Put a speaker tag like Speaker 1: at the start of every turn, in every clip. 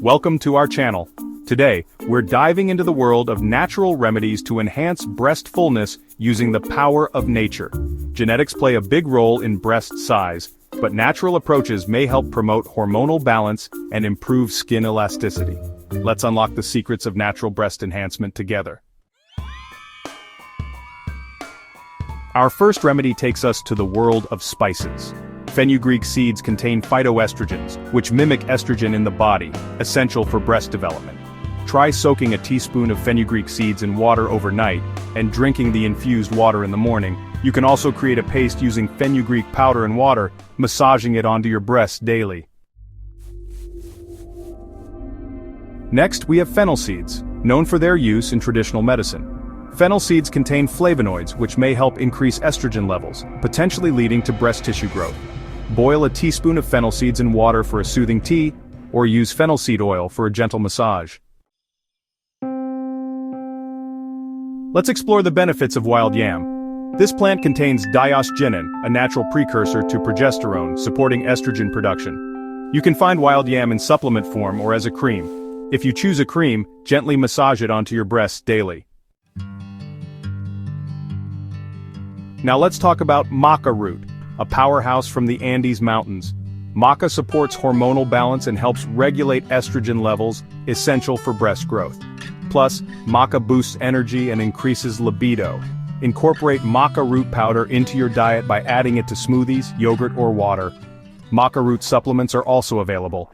Speaker 1: Welcome to our channel. Today, we're diving into the world of natural remedies to enhance breast fullness using the power of nature. Genetics play a big role in breast size, but natural approaches may help promote hormonal balance and improve skin elasticity. Let's unlock the secrets of natural breast enhancement together. Our first remedy takes us to the world of spices. Fenugreek seeds contain phytoestrogens, which mimic estrogen in the body, essential for breast development. Try soaking a teaspoon of fenugreek seeds in water overnight, and drinking the infused water in the morning. You can also create a paste using fenugreek powder and water, massaging it onto your breasts daily. Next, we have fennel seeds, known for their use in traditional medicine. Fennel seeds contain flavonoids which may help increase estrogen levels, potentially leading to breast tissue growth. Boil a teaspoon of fennel seeds in water for a soothing tea, or use fennel seed oil for a gentle massage. Let's explore the benefits of wild yam. This plant contains diosgenin, a natural precursor to progesterone, supporting estrogen production. You can find wild yam in supplement form or as a cream. If you choose a cream, gently massage it onto your breasts daily. Now let's talk about maca root, a powerhouse from the Andes Mountains. Maca supports hormonal balance and helps regulate estrogen levels, essential for breast growth. Plus, maca boosts energy and increases libido. Incorporate maca root powder into your diet by adding it to smoothies, yogurt, or water. Maca root supplements are also available.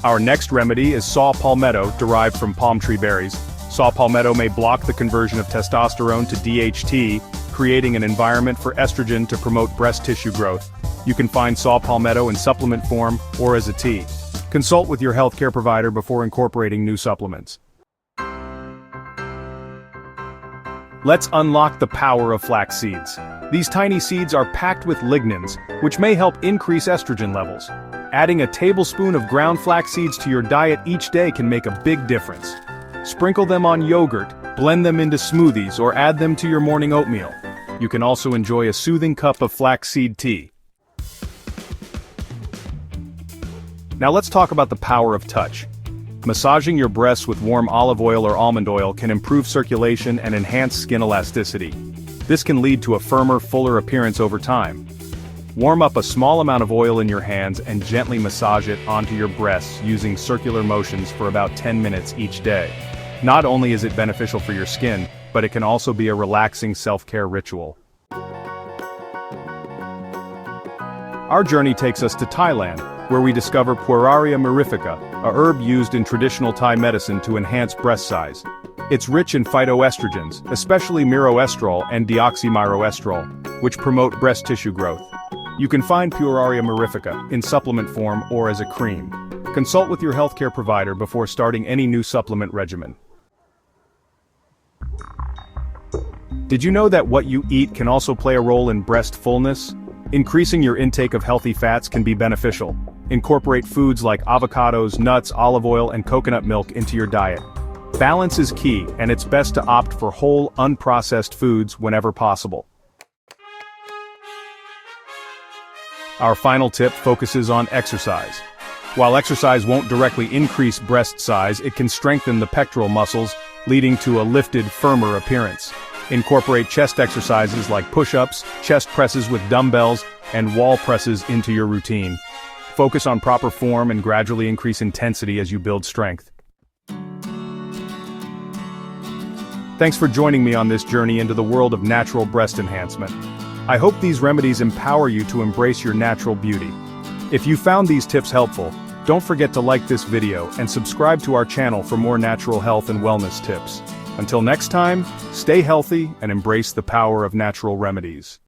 Speaker 1: Our next remedy is saw palmetto, derived from palm tree berries. Saw palmetto may block the conversion of testosterone to DHT, creating an environment for estrogen to promote breast tissue growth. You can find saw palmetto in supplement form or as a tea. Consult with your healthcare provider before incorporating new supplements. Let's unlock the power of flax seeds. These tiny seeds are packed with lignans, which may help increase estrogen levels. Adding a tablespoon of ground flax seeds to your diet each day can make a big difference. Sprinkle them on yogurt, blend them into smoothies, or add them to your morning oatmeal. You can also enjoy a soothing cup of flaxseed tea. Now let's talk about the power of touch. Massaging your breasts with warm olive oil or almond oil can improve circulation and enhance skin elasticity. This can lead to a firmer, fuller appearance over time. Warm up a small amount of oil in your hands and gently massage it onto your breasts using circular motions for about 10 minutes each day. Not only is it beneficial for your skin, but it can also be a relaxing self-care ritual. Our journey takes us to Thailand, where we discover Pueraria mirifica, a herb used in traditional Thai medicine to enhance breast size. It's rich in phytoestrogens, especially myroestrol and deoxymyroestrol, which promote breast tissue growth. You can find Pueraria mirifica in supplement form or as a cream. Consult with your healthcare provider before starting any new supplement regimen. Did you know that what you eat can also play a role in breast fullness? Increasing your intake of healthy fats can be beneficial. Incorporate foods like avocados, nuts, olive oil, and coconut milk into your diet. Balance is key, and it's best to opt for whole, unprocessed foods whenever possible. Our final tip focuses on exercise. While exercise won't directly increase breast size, it can strengthen the pectoral muscles, leading to a lifted, firmer appearance. Incorporate chest exercises like push-ups, chest presses with dumbbells, and wall presses into your routine. Focus on proper form and gradually increase intensity as you build strength. Thanks for joining me on this journey into the world of natural breast enhancement. I hope these remedies empower you to embrace your natural beauty. If you found these tips helpful, don't forget to like this video and subscribe to our channel for more natural health and wellness tips. Until next time, stay healthy and embrace the power of natural remedies.